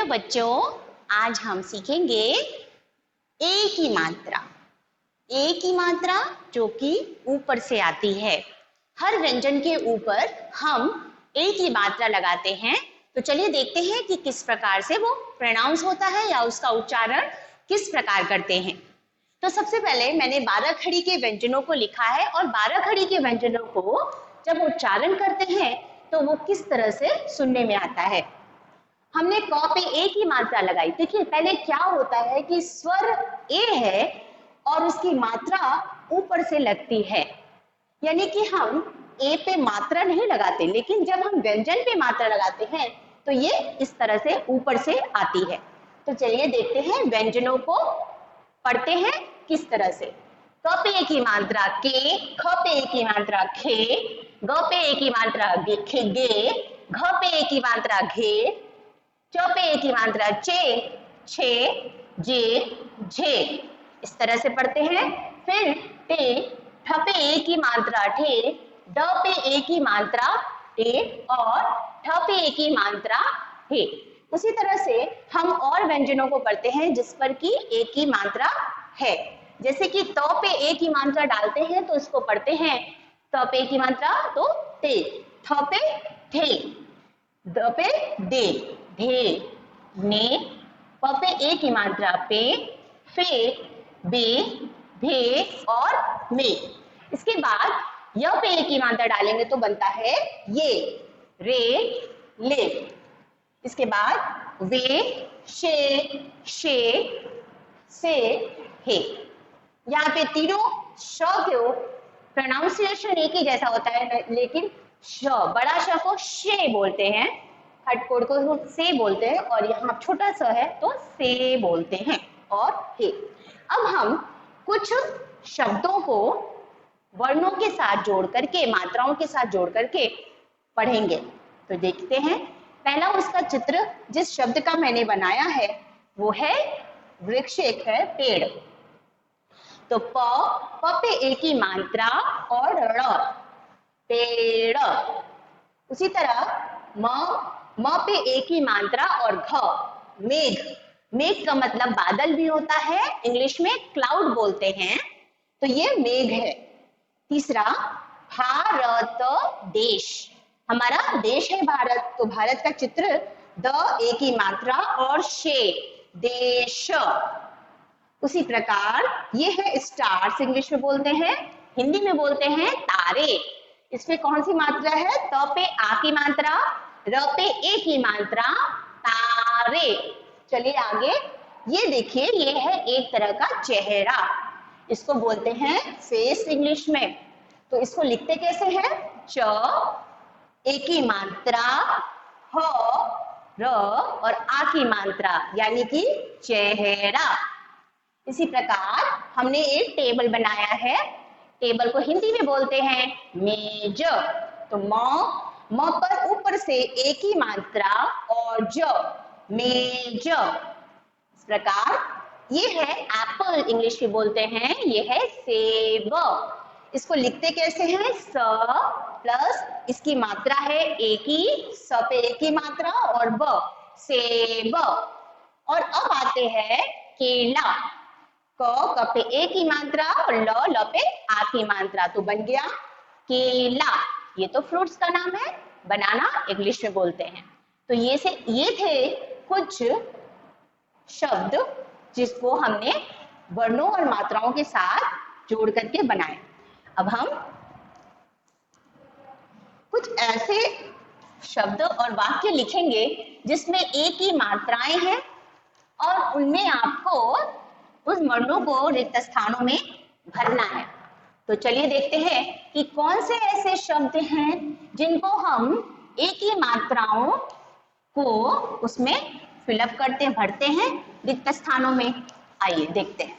Hello बच्चों, आज हम सीखेंगे ए की मात्रा। ए की मात्रा जो कि ऊपर से आती है। हर व्यंजन के ऊपर हम ए की मात्रा लगाते हैं। तो चलिए देखते हैं कि किस प्रकार से वो प्रोनाउंस होता है या उसका उच्चारण किस प्रकार करते हैं। तो सबसे पहले मैंने 12 खड़ी के व्यंजनों को लिखा है और 12 खड़ी के व्यंजनों को जब उच्चारण करते हैं तो वो किस तरह से सुनने में आता है। हमने क पे ए की मात्रा लगाई। देखिए पहले क्या होता है कि स्वर ए है और उसकी मात्रा ऊपर से लगती है, यानी कि हम ए पे मात्रा नहीं लगाते, लेकिन जब हम व्यंजन पे मात्रा लगाते हैं तो ये इस तरह से ऊपर से आती है। तो चलिए देखते हैं व्यंजनों को पढ़ते हैं किस तरह से। क पे ए की मात्रा के, ख पे ए की मात्रा खे, ग पे ए की मात्रा गे, घ पे ए की मात्रा घे, च पे ए की मात्रा चे, छे, जे, झे, इस तरह से पढ़ते हैं। फिर टे, ठ पे ए की मात्रा ठे, ड पे ए की मात्रा टे और ठ पे ए की मात्रा हे। उसी तरह से हम और व्यंजनों को पढ़ते हैं जिस पर कि ए की मात्रा है। जैसे कि त पे ए की मात्रा डालते हैं तो इसको पढ़ते हैं त पे ए की मात्रा तो ते, थ पे थे, द पे दे, ढे, ने, प पे ए की मात्रा पे, फे, बे, भे और मे। इसके बाद य पे ए की मात्रा डालेंगे तो बनता है ये, रे, ले। इसके बाद वे, शे, शे, से, हे। यहाँ पे तीनों श के प्रोनाउंसिएशन एक ही जैसा होता है, लेकिन श, बड़ा श को शे बोलते हैं, हटकोड़ को से बोलते हैं और यहाँ छोटा सा है तो से बोलते हैं और हे। अब हम कुछ शब्दों को वर्णों के साथ जोड़ करके, मात्राओं के साथ जोड़ करके पढ़ेंगे। तो देखते हैं। पहला उसका चित्र जिस शब्द का मैंने बनाया है वो है वृक्ष, एक है पेड़। तो प पे ए की मात्रा और ड़, पेड़। उसी तरह म पे ए की मात्रा और घ, मेघ। मेघ का मतलब बादल भी होता है, इंग्लिश में क्लाउड बोलते हैं, तो ये मेघ है। तीसरा भारत देश, हमारा देश है भारत, तो भारत का चित्र द ए की मात्रा और शे, देश। उसी प्रकार ये है स्टार्स, इंग्लिश में बोलते हैं, हिंदी में बोलते हैं तारे। इसमें कौन सी मात्रा है? त पे आ की मात्रा, र पे ए की मात्रा, तारे। चलिए आगे। ये देखिए, ये है एक तरह का चेहरा, इसको बोलते हैं फेस इंग्लिश में। तो इसको लिखते कैसे हैं? च, ए की मात्रा, ह, र और आ की मात्रा, यानी कि चेहरा। इसी प्रकार हमने एक टेबल बनाया है, टेबल को हिंदी में बोलते हैं मेज। तो म पर ऊपर से ए की मात्रा और ज, मेज। इस प्रकार ये है एप्पल, इंग्लिश में बोलते हैं, ये है सेब। इसको लिखते कैसे हैं? स प्लस इसकी मात्रा है ए की, स पे ए की मात्रा और ब, सेब। और अब आते हैं केला। क पे ए की मात्रा और ल पे आ की मात्रा, तो बन गया केला। ये तो फ्रूट्स का नाम है, बनाना इंग्लिश में बोलते हैं। तो ये थे कुछ शब्द जिसको हमने वर्णों और मात्राओं के साथ जोड़ करके बनाए। अब हम कुछ ऐसे शब्द और वाक्य लिखेंगे जिसमें ए की मात्राएं हैं और उनमें आपको उस वर्णों को रिक्त स्थानों में भरना है। तो चलिए देखते हैं कि कौन से ऐसे शब्द हैं जिनको हम ए की मात्राओं को उसमें फिलअप करते, भरते हैं रिक्त स्थानों में। आइए देखते हैं।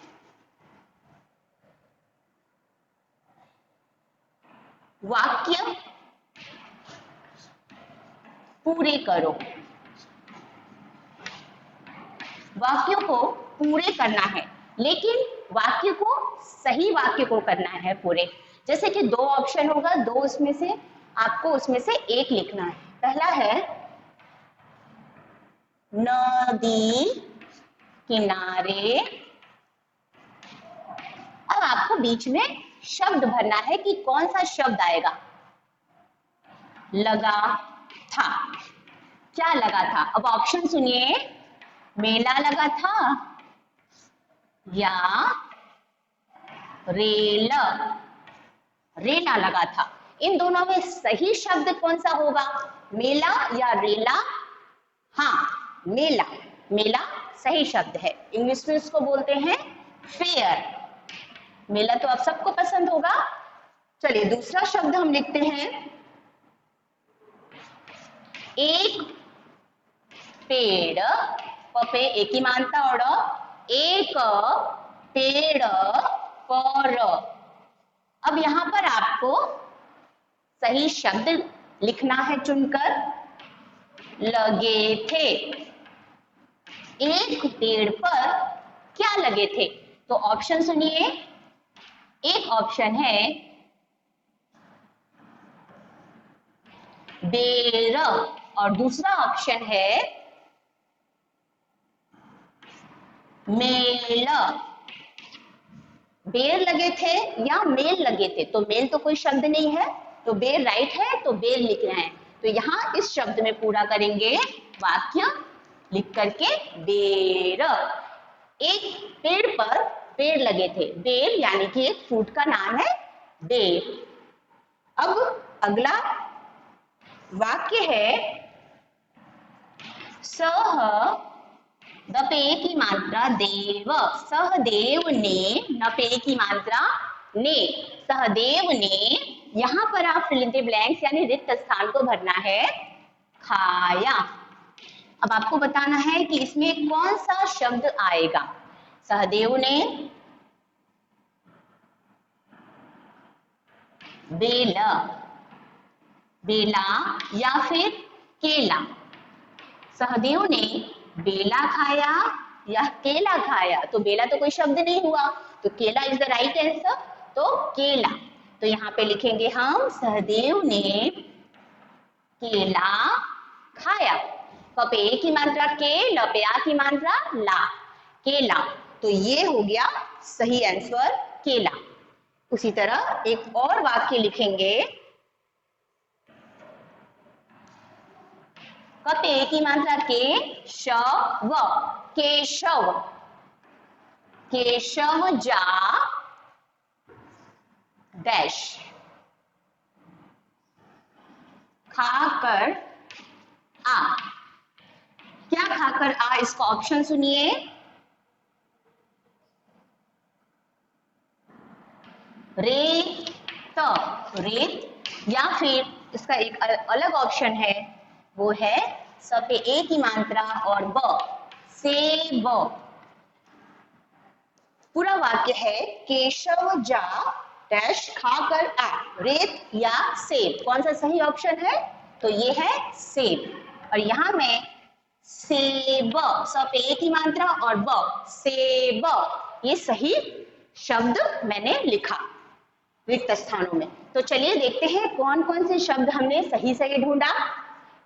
वाक्य पूरे करो। वाक्यों को पूरे करना है, लेकिन वाक्य को, सही वाक्य को करना है पूरे। जैसे कि दो ऑप्शन होगा, दो उसमें से आपको उसमें से एक लिखना है। पहला है नदी किनारे। अब आपको बीच में शब्द भरना है कि कौन सा शब्द आएगा। लगा था, क्या लगा था? अब ऑप्शन सुनिए, मेला लगा था या रेला लगा था। इन दोनों में सही शब्द कौन सा होगा, मेला या रेला? हाँ, मेला। मेला सही शब्द है। इंग्लिश में इसको बोलते हैं फेयर। मेला तो आप सबको पसंद होगा। चलिए दूसरा शब्द हम लिखते हैं, एक पेड़। पे एक ही मानता और एक पेड़ पर। अब यहां पर आपको सही शब्द लिखना है चुनकर। लगे थे, एक पेड़ पर क्या लगे थे? तो ऑप्शन सुनिए, एक ऑप्शन है बेर और दूसरा ऑप्शन है मेल। बेर लगे थे या मेल लगे थे? तो मेल तो कोई शब्द नहीं है, तो बेर राइट है, तो बेर लिख रहे हैं। तो यहाँ इस शब्द में पूरा करेंगे वाक्य लिख करके, बेर। एक पेड़ पर पेड़ लगे थे, बेर यानी कि एक फ्रूट का नाम है बेर। अब अगला वाक्य है, सह दपे की मात्रा देव। सहदेव ने, नपे की मात्रा ने, सहदेव ने। यहां पर आप फिल इन द ब्लैंक्स यानी रिक्त स्थान को भरना है, खाया। अब आपको बताना है कि इसमें कौन सा शब्द आएगा। सहदेव ने बेला, बेला या फिर केला। सहदेव ने बेला खाया या केला खाया? तो बेला तो कोई शब्द नहीं हुआ, तो केला इज द राइट आंसर, तो केला। तो यहाँ पे लिखेंगे हम, सहदेव ने केला खाया। कपे की मात्रा के, लपया की मात्रा ला, केला। तो ये हो गया सही आंसर, केला। उसी तरह एक और वाक्य लिखेंगे, कपे की मात्रा के, शव, केशव। केशव जा डैश, खाकर आ। क्या खाकर आ? इसका ऑप्शन सुनिए, रेत, रेत, या फिर इसका एक अलग ऑप्शन है, वो है सपे ए की मात्रा और ब, सेब। पूरा वाक्य है, केशव जा डैश खाकर आ, रेत या सेब। कौन सा सही ऑप्शन है? तो ये है सेब। और यहां मैं सेब, सपे की मात्रा और ब, सेब, ये सही शब्द मैंने लिखा रिक्त स्थानों में। तो चलिए देखते हैं कौन कौन से शब्द हमने सही सही ढूंढा।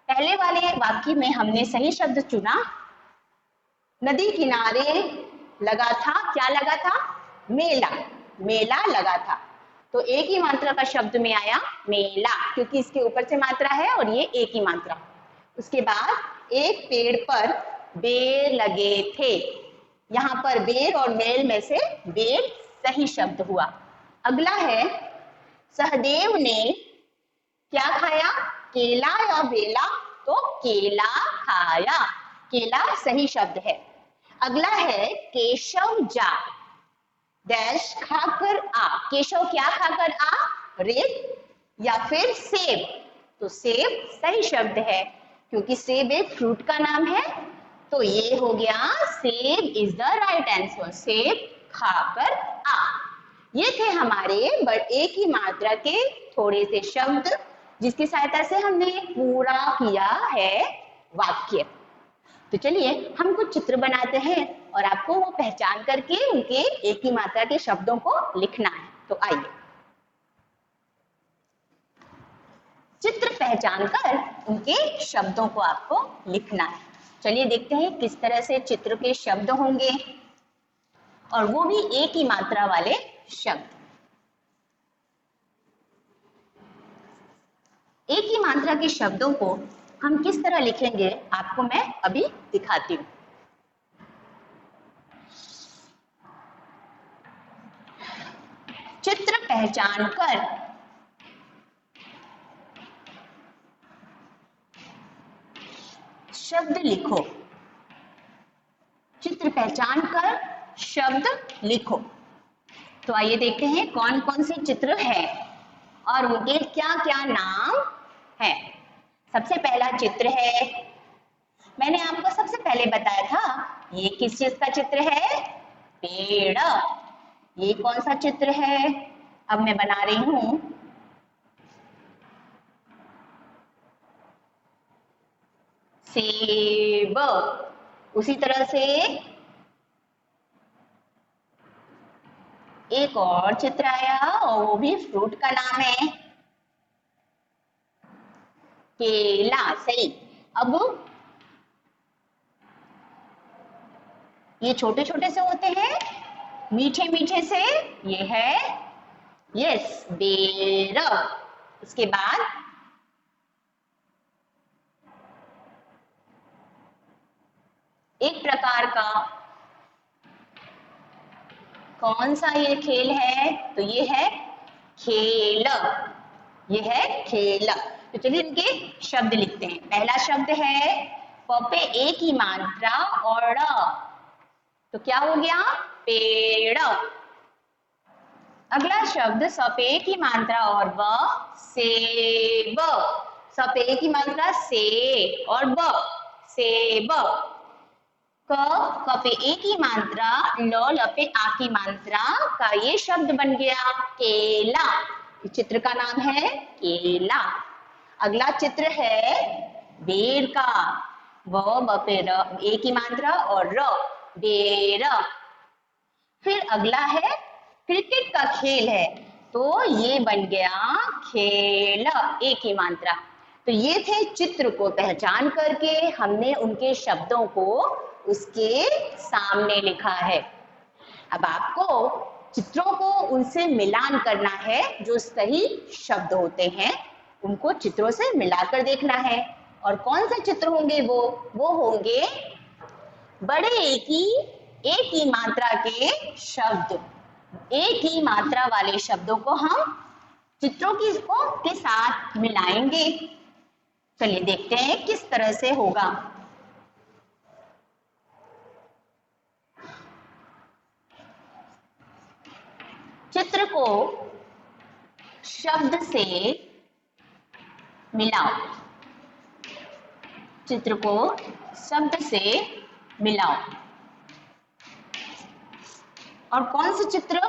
पहले वाले वाक्य में हमने सही शब्द चुना, नदी किनारे लगा था, क्या लगा था? मेला, मेला लगा था। तो एक ही मात्रा का शब्द में आया मेला, क्योंकि इसके ऊपर से मात्रा है और ये एक ही मात्रा। उसके बाद एक पेड़ पर बेर लगे थे, यहाँ पर बेर और मेल में से बेर सही शब्द हुआ। अगला है, सहदेव ने क्या खाया? केला या बेला? तो केला खाया, केला सही शब्द है। अगला है, केशव जा डैश खाकर आ। केशव क्या खाकर आ? रेत या फिर सेब? तो सेब सही शब्द है, क्योंकि सेब एक फ्रूट का नाम है। तो ये हो गया, सेब इज द राइट आंसर, सेब खाकर आ। ये थे हमारे एक ही मात्रा के थोड़े से शब्द, जिसकी सहायता से हमने पूरा किया है वाक्य। तो चलिए हम कुछ चित्र बनाते हैं और आपको वो पहचान करके उनके एक ही मात्रा के शब्दों को लिखना है। तो आइए चित्र पहचान कर उनके शब्दों को आपको लिखना है। चलिए देखते हैं किस तरह से चित्र के शब्द होंगे, और वो भी एक ही मात्रा वाले शब्द। एक ही मात्रा के शब्दों को हम किस तरह लिखेंगे आपको मैं अभी दिखाती हूँ। चित्र पहचान कर शब्द लिखो। चित्र पहचान कर शब्द लिखो। तो आइए देखते हैं कौन कौन से चित्र हैं और उनके क्या क्या नाम है। सबसे पहला चित्र है, मैंने आपको सबसे पहले बताया था ये किस चीज का चित्र है, पेड़। ये कौन सा चित्र है, अब मैं बना रही हूं सेब। उसी तरह से एक और चित्र आया और वो भी फ्रूट का नाम है केला। सही। अब ये छोटे छोटे से होते हैं, मीठे मीठे से, ये है यस बेर। उसके बाद एक प्रकार का कौन सा ये खेल है, तो ये है खेल। ये है खेल। तो चलिए इनके शब्द लिखते हैं। पहला शब्द है प पे एक ही मात्रा और ड़, तो क्या हो गया पेड़। अगला शब्द स पे एक ही मात्रा और ब, सेब। स पे एक ही मात्रा से और ब, सेब। क पे एक ही मात्रा, ल पे आ की मात्रा का ये शब्द बन गया केला। चित्र का नाम है केला। अगला चित्र है बेर का, ब पे र एक ही मात्रा और र, बेर। फिर अगला है क्रिकेट का खेल है, तो ये बन गया खेल, एक ही मात्रा। तो ये थे चित्र को पहचान करके हमने उनके शब्दों को उसके सामने लिखा है। अब आपको चित्रों को उनसे मिलान करना है, जो सही शब्द होते हैं उनको चित्रों से मिलाकर देखना है। और कौन से चित्र होंगे वो होंगे बड़े एक ही मात्रा के शब्द। एक ही मात्रा वाले शब्दों को हम चित्रों के साथ मिलाएंगे। चलिए देखते हैं किस तरह से होगा। चित्र को शब्द से मिलाओ। चित्र को शब्द से मिलाओ। और कौन से चित्र,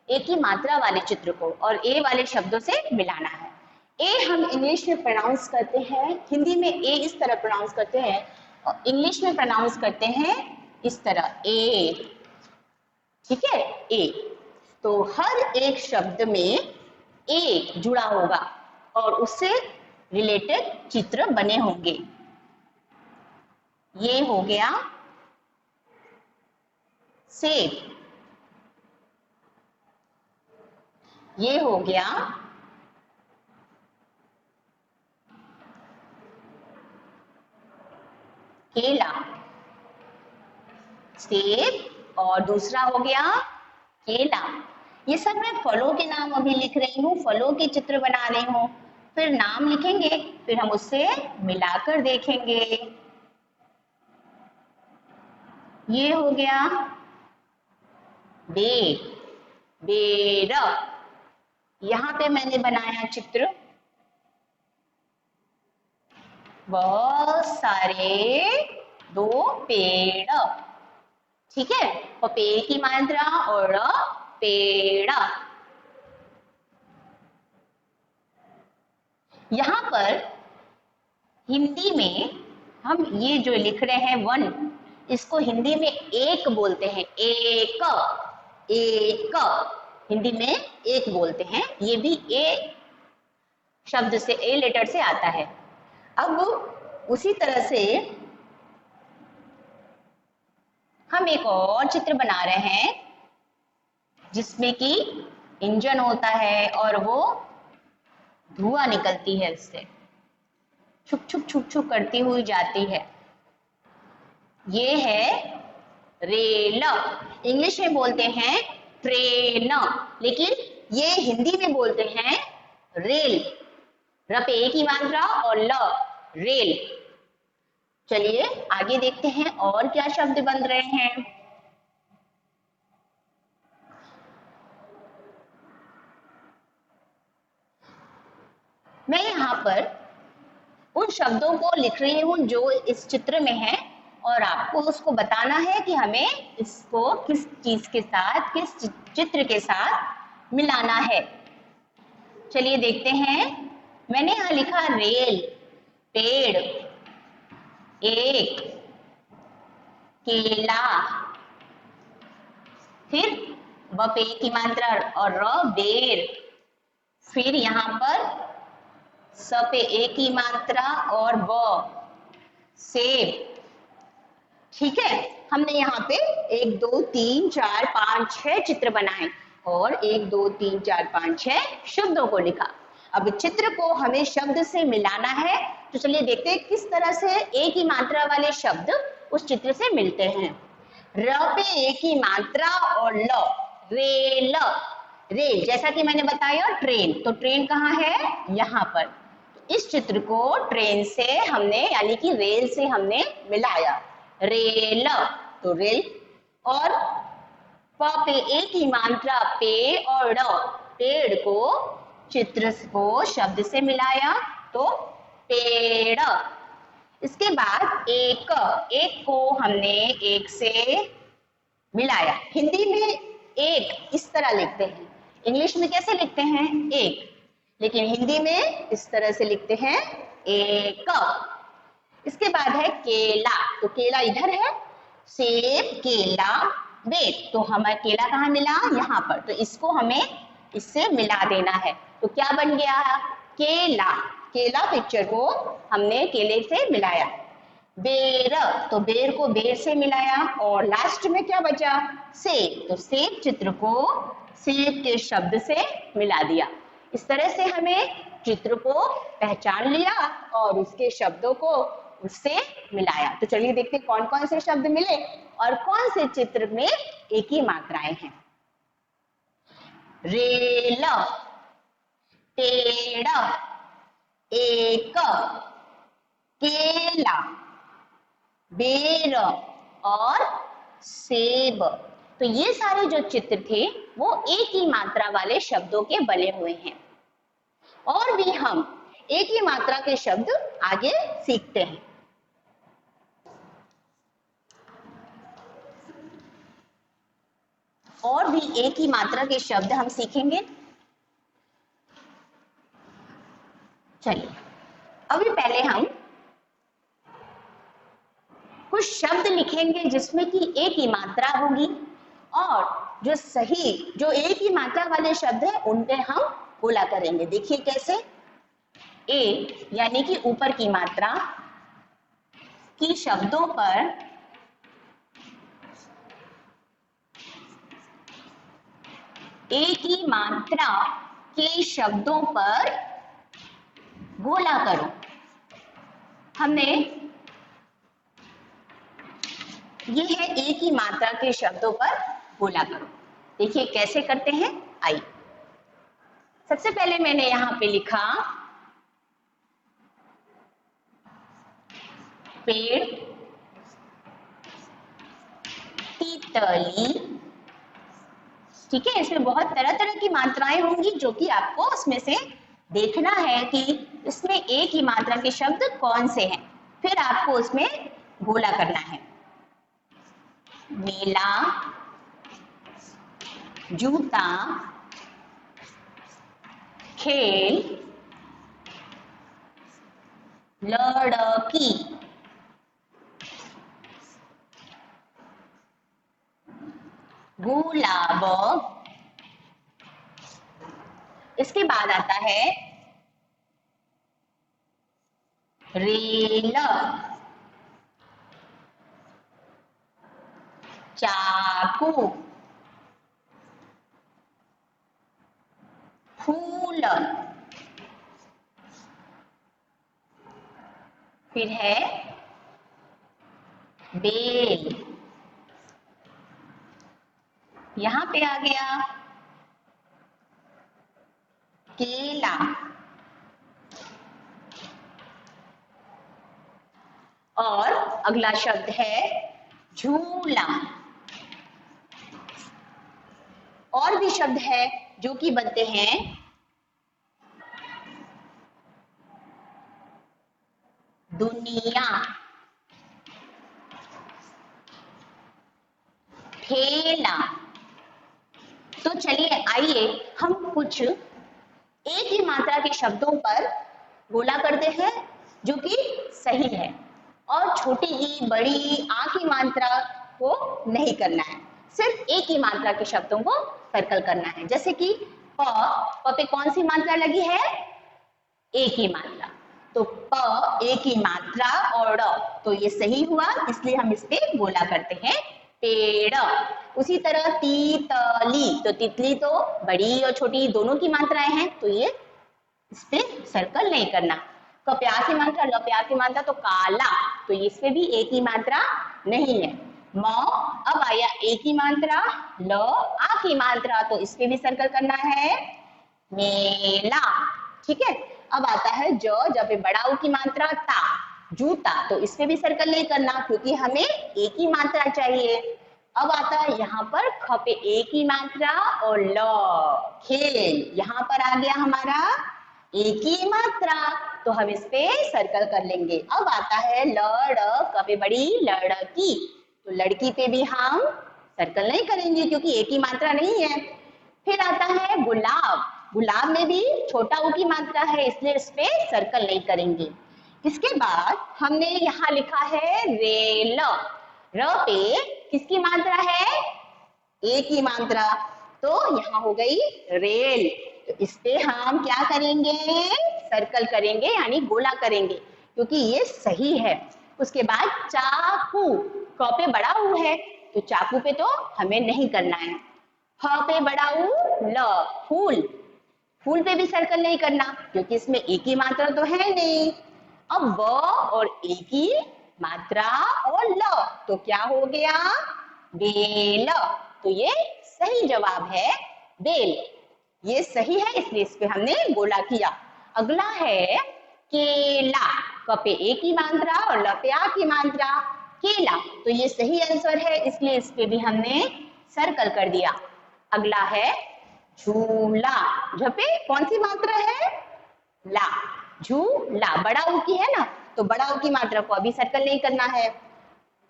एक ही मात्रा वाले चित्र को और ए वाले शब्दों से मिलाना है। ए हम इंग्लिश में प्रोनाउंस करते हैं, हिंदी में ए इस तरह प्रोनाउंस करते हैं और इंग्लिश में प्रोनाउंस करते हैं इस तरह ए। ठीक है, ए। तो हर एक शब्द में ए जुड़ा होगा और उससे रिलेटेड चित्र बने होंगे। ये हो गया सेब, ये हो गया केला, सेब और दूसरा हो गया केला। ये सब मैं फलों के नाम अभी लिख रही हूँ, फलों के चित्र बना रही हूँ। फिर नाम लिखेंगे, फिर हम उससे मिलाकर देखेंगे। ये हो गया बेर, बेर। यहाँ पे मैंने बनाया चित्र, बहुत सारे दो पेड़। ठीक है, पेड़ की मात्रा और पेड़। यहाँ पर हिंदी में हम ये जो लिख रहे हैं वन, इसको हिंदी में एक बोलते हैं, एक, एक। हिंदी में एक बोलते हैं, ये भी ए शब्द से, ए लेटर से आता है। अब उसी तरह से हम एक और चित्र बना रहे हैं जिसमें कि इंजन होता है और वो धुआं निकलती है, इससे छुक छुक छुक छुक करती हुई जाती है। ये है रेल। इंग्लिश में बोलते हैं ट्रेन, लेकिन ये हिंदी में बोलते हैं रेल। र पे एक ही मात्रा और ल, रेल। चलिए आगे देखते हैं और क्या शब्द बन रहे हैं। मैं यहाँ पर उन शब्दों को लिख रही हूँ जो इस चित्र में है, और आपको उसको बताना है कि हमें इसको किस चीज के साथ, किस चित्र के साथ मिलाना है। चलिए देखते हैं। मैंने यहाँ लिखा रेल, पेड़, एक, केला, फिर ब पे की मात्रा और र, बेर, फिर यहाँ पर स पे एक की मात्रा और ब, सेब। ठीक है, हमने यहाँ पे 1 2 3 4 5 6 चित्र बनाए और 1 2 3 4 5 6 शब्दों को लिखा। अब चित्र को हमें शब्द से मिलाना है, तो चलिए देखते हैं किस तरह से एक ही मात्रा वाले शब्द उस चित्र से मिलते हैं। र पे एक ही मात्रा और ल, रेल। रेल जैसा कि मैंने बताया ट्रेन, तो ट्रेन कहाँ है, यहाँ पर। इस चित्र को ट्रेन से हमने यानी कि रेल से हमने मिलाया, रेल, तो रेल। और प पे एक ही मात्रा पे और ड, पेड़ को चित्र को शब्द से मिलाया तो पेड़। इसके बाद एक, एक को हमने एक से मिलाया। हिंदी में एक इस तरह लिखते हैं, इंग्लिश में कैसे लिखते हैं, एक, लेकिन हिंदी में इस तरह से लिखते हैं, एक। इसके बाद है केला, तो केला इधर है, सेब, केला, बेर, तो हमें केला कहाँ मिला, यहाँ पर, तो इसको हमें इससे मिला देना है। तो क्या बन गया, केला। केला पिक्चर को हमने केले से मिलाया। बेर, तो बेर को बेर से मिलाया, और लास्ट में क्या बचा, सेब, तो सेब चित्र को सेब के शब्द से मिला दिया। इस तरह से हमें चित्र को पहचान लिया और उसके शब्दों को उससे मिलाया। तो चलिए देखते हैं कौन कौन से शब्द मिले और कौन से चित्र में एक ही मात्राएं हैं। रेल, पेड़, एक, केला, बेर और सेब। तो ये सारे जो चित्र थे वो एक ही मात्रा वाले शब्दों के बने हुए हैं, और भी हम एक ही मात्रा के शब्द आगे सीखते हैं। और भी एक ही मात्रा के शब्द हम सीखेंगे। चलिए अभी पहले हम कुछ शब्द लिखेंगे जिसमें कि एक ही मात्रा होगी, और जो सही जो एक ही मात्रा वाले शब्द है उन पे हम बोला करेंगे। देखिए कैसे, ए यानी कि ऊपर की मात्रा की शब्दों पर एक ही मात्रा के शब्दों पर बोला करो। हमने ये है एक ही मात्रा के शब्दों पर बोला करो। देखिए कैसे करते हैं, आइए। सबसे पहले मैंने यहाँ पे लिखा पेड़, तितली। ठीक है, इसमें बहुत तरह तरह की मात्राएं होंगी जो कि आपको उसमें से देखना है कि इसमें एक ही मात्रा के शब्द कौन से हैं, फिर आपको उसमें बोला करना है। मेला, जूता, खेल, लड़की, गुलाब। इसके बाद आता है रेल, चाकू, फूल, फिर है बेल, यहां पे आ गया केला, और अगला शब्द है झूला। और भी शब्द है जो कि बनते हैं दुनिया, ठेला। तो चलिए आइए हम कुछ एक ही मात्रा के शब्दों पर गोला करते हैं जो कि सही है, और छोटी ई बड़ी आ की मात्रा को नहीं करना है, सिर्फ एक ही मात्रा के शब्दों को सर्कल करना है। जैसे कि प पे कौन सी मात्रा लगी है? एक ही मात्रा, तो प एक ही मात्रा और ड़, तो ये सही हुआ, इसलिए हम इस पे गोला करते हैं पेड़। उसी तरह तीतली, तो तितली तो बड़ी और छोटी दोनों की मात्राएं हैं, तो ये इस पे सर्कल नहीं करना। कप्या की मात्रा, लप्या की मात्रा तो काला, तो इस पे भी एक ही मात्रा नहीं है। म अब आया एक ही मात्रा, ल आ की मात्रा, तो इस पे भी सर्कल करना है मेला। ठीक है, अब आता है ज, जब पे बड़ा ऊ की मात्रा ता, जूता, तो इस पे भी सर्कल नहीं करना क्योंकि हमें एक ही मात्रा चाहिए। अब आता है यहाँ पर ख पे एक ही मात्रा और ल, खेल, यहाँ पर आ गया हमारा एक ही मात्रा, तो हम इस पे सर्कल कर लेंगे। अब आता है लड़, क पे बड़ी लड़की, तो लड़की पे भी हम सर्कल नहीं करेंगे क्योंकि एक ही मात्रा नहीं है। फिर आता है गुलाब, गुलाब में भी छोटा ऊ की मात्रा है, इसलिए इस पे सर्कल नहीं करेंगे। इसके बाद हमने यहाँ लिखा है रेल, र पे किसकी मात्रा है? एक ही मात्रा, तो यहाँ हो गई रेल, तो इस पे हम क्या करेंगे? सर्कल करेंगे, यानी गोला करेंगे क्योंकि ये सही है। उसके बाद चाकू, क पे बड़ा ऊ है, तो चाकू पे तो हमें नहीं करना है। ह पे बड़ा ऊ, ल, फूल, फूल पे भी सर्कल नहीं करना क्योंकि इसमें एक ही मात्रा तो है नहीं। अब ब और एक ही मात्रा और ल, तो क्या हो गया? बेल, तो ये सही जवाब है बेल, ये सही है, इसलिए इस पे हमने गोला किया। अगला है केला, क पे एक ही मात्रा और ल पे आ की मात्रा, केला, तो ये सही आंसर है, इसलिए इस पे भी हमने सर्कल कर दिया। अगला है झूला, झ पे कौन सी मात्रा है? ला, झूला, बड़ा ऊ की है ना, तो बड़ा ऊ की मात्रा को अभी सर्कल नहीं करना है।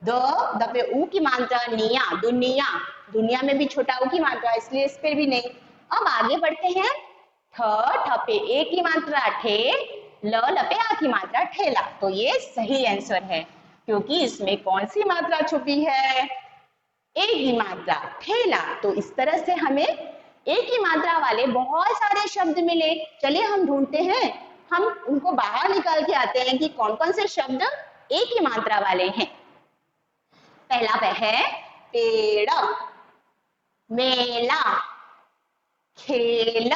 द पे ऊ की मात्रा निया, दुनिया, दुनिया में भी छोटा ऊ की मात्रा, इसलिए इस पे भी नहीं। अब आगे बढ़ते हैं, ठ पे एक की मात्रा ठे, ल पे आ की मात्रा ठेला, तो ये सही आंसर है क्योंकि इसमें कौन सी मात्रा छुपी है? एक ही मात्रा, ठेला। तो इस तरह से हमें एक ही मात्रा वाले बहुत सारे शब्द मिले। चलिए हम ढूंढते हैं, हम उनको बाहर निकाल के आते हैं कि कौन कौन से शब्द एक ही मात्रा वाले हैं। पहला पे है पेड़, मेला, खेल,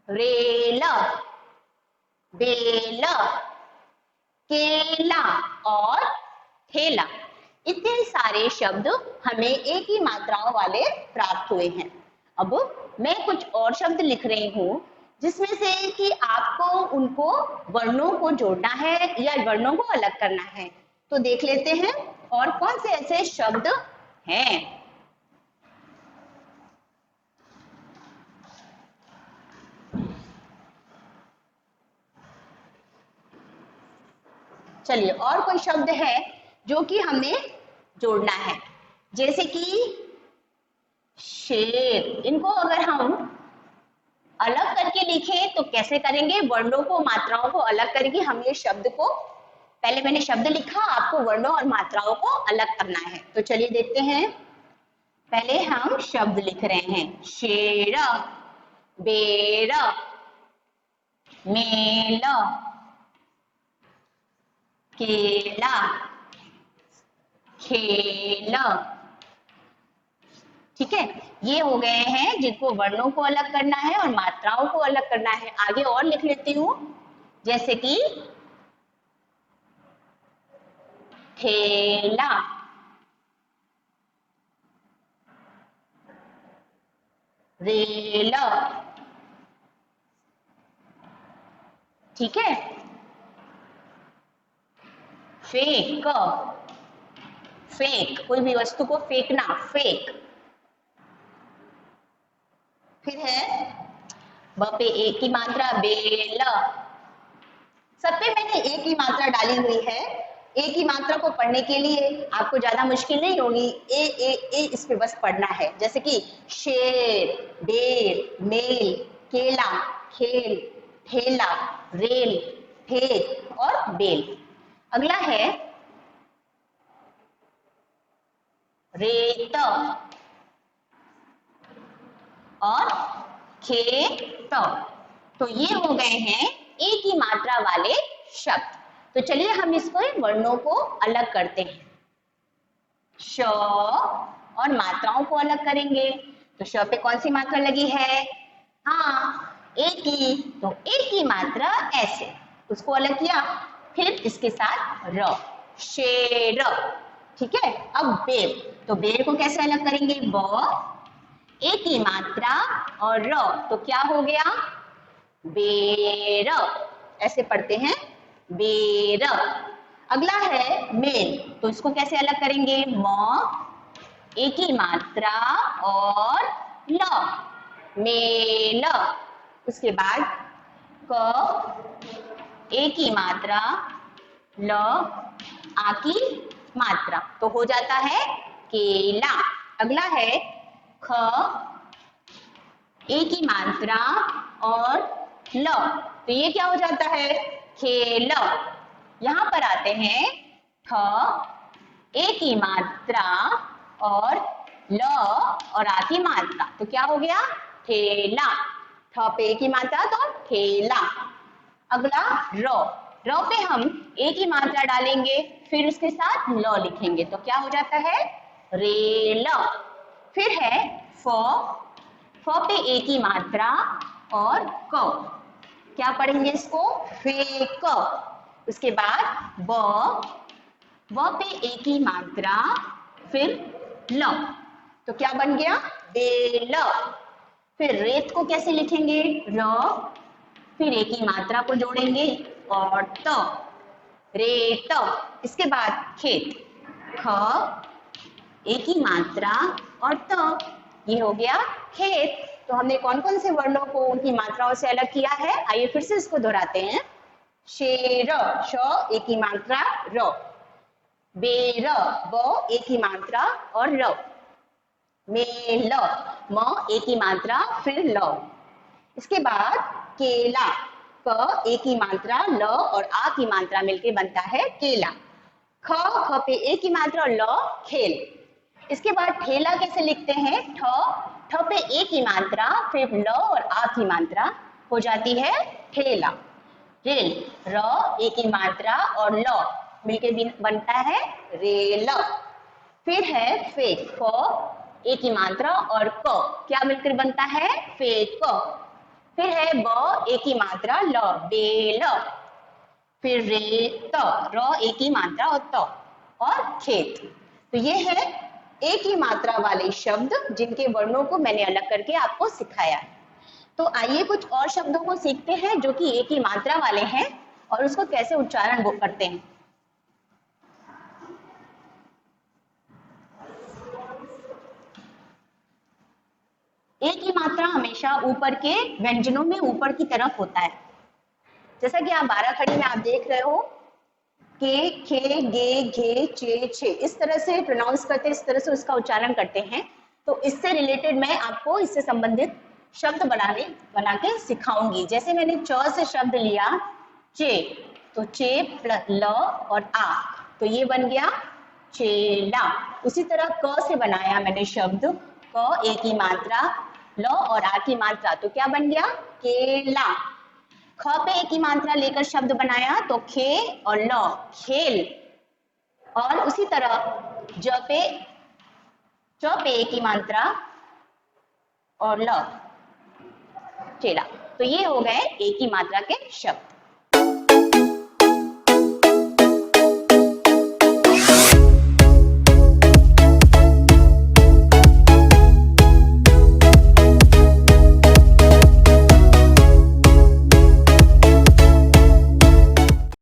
रेल, बेल, केला और ठेला। इतने सारे शब्द हमें एक ही मात्राओं वाले प्राप्त हुए हैं। अब मैं कुछ और शब्द लिख रही हूँ जिसमें से कि आपको उनको वर्णों को जोड़ना है या वर्णों को अलग करना है, तो देख लेते हैं और कौन से ऐसे शब्द हैं। चलिए, और कोई शब्द है जो कि हमें जोड़ना है, जैसे कि शेर, इनको अगर हम अलग करके लिखें तो कैसे करेंगे? वर्णों को मात्राओं को अलग करके हम ये शब्द को, पहले मैंने शब्द लिखा, आपको वर्णों और मात्राओं को अलग करना है, तो चलिए देखते हैं। पहले हम शब्द लिख रहे हैं, शेर, बेर, मेल, केला, खेल। ठीक है, ये हो गए हैं जिनको वर्णों को अलग करना है और मात्राओं को अलग करना है। आगे और लिख लेती हूँ, जैसे कि ठेला, रेल। ठीक है, फेंक, फेंक, कोई भी वस्तु को फेंकना, फेंक। फिर है ब पे एक की मात्रा, बेल। सब पे मैंने एक ही मात्रा डाली हुई है। एक ही मात्रा को पढ़ने के लिए आपको ज्यादा मुश्किल नहीं होगी। ए इस पे बस पढ़ना है, जैसे कि शेर, बेर, मेल, केला, खेल, ठेला, रेल, फेंक और बेल। अगला है रेत और खेत। तो ये हो गए हैं एक ही मात्रा वाले शब्द। तो चलिए हम इसको वर्णों को अलग करते हैं। श और मात्राओं को अलग करेंगे। तो श पे कौन सी मात्रा लगी है? हाँ, एक ही। तो एक ही मात्रा ऐसे, उसको अलग किया। फिर इसके साथ र, शेर। ठीक है, अब बेर। तो बेर को कैसे अलग करेंगे? ब, एक ही मात्रा और र, तो क्या हो गया? बेर। ऐसे पढ़ते हैं, बेर। अगला है मेल। तो इसको कैसे अलग करेंगे? म, एक ही मात्रा और ल, मेल। उसके बाद क, एक ही मात्रा, ल, आ की मात्रा, तो हो जाता है केला। अगला है ख, एक ही मात्रा और ल, तो ये क्या हो जाता है? खेल। यहां पर आते हैं ठ, एक ही मात्रा और ल और आ की मात्रा, तो क्या हो गया? ठेला। ठ पे एक ही मात्रा तो ठेला। अगला र, र पे हम एक ही मात्रा डालेंगे, फिर उसके साथ ल लिखेंगे, तो क्या हो जाता है? रेल। फिर है फ, फ पे एक ही मात्रा और क, क्या पढ़ेंगे इसको? फेक। उसके बाद ब, व पे एक ही मात्रा, फिर ल, तो क्या बन गया? बेल। फिर रेत को कैसे लिखेंगे? र, फिर एक ही मात्रा को जोड़ेंगे और त, रेत। इसके बाद खेत, ख, एक ही मात्रा और त, ये हो गया खेत। तो हमने कौन कौन से वर्णों को उनकी मात्राओं से अलग किया है? आइए फिर से इसको दोहराते हैं। शेर, श एक ही मात्रा, र। बेर, ब एक ही मात्रा और र। मेल, म एक ही मात्रा फिर ल। इसके बाद केला, क एक ही मात्रा, ल और आ की मात्रा मिलके बनता है केला। ख, ख पे एक ही मात्रा और ल, खेल। इसके बाद ठेला कैसे लिखते हैं? ठ, ठ पे एक ही मात्रा, फिर ल और आ की मात्रा, हो जाती है ठेला। रेल, र एक ही मात्रा और ल मिलके बनता है रेल। फिर है फेक, फ एक ही मात्रा और क, क्या मिलकर बनता है? फेक। फिर है ब एक ही मात्रा, ल, बेल। फिर रे, त, र एक ही मात्रा और त और खेत। तो ये है एक ही मात्रा वाले शब्द जिनके वर्णों को मैंने अलग करके आपको सिखाया है। तो आइए कुछ और शब्दों को सीखते हैं जो कि एक ही मात्रा वाले हैं और उसको कैसे उच्चारण वो करते हैं। एक ही मात्रा हमेशा ऊपर के व्यंजनों में ऊपर की तरफ होता है। जैसा कि आप 12 खड़ी में आप देख रहे हो, के, खे, गे, घे, चे, छे, इस तरह से प्रोनाउंस करते हैं, इस तरह से उसका उच्चारण करते हैं। तो इससे रिलेटेड मैं आपको इससे संबंधित शब्द बना के सिखाऊंगी। जैसे मैंने च से शब्द लिया चे, तो चे प्लस ल और आ, तो ये बन गया चेला। उसी तरह क से बनाया मैंने शब्द, क एक ही मात्रा, ल और आ की मात्रा, तो क्या बन गया? केला। ख पे एक ही मात्रा लेकर शब्द बनाया तो खे और ल, खेल। और उसी तरह ज पे च पे ए की मात्रा और ल चेला। तो ये हो गए ए की मात्रा के शब्द।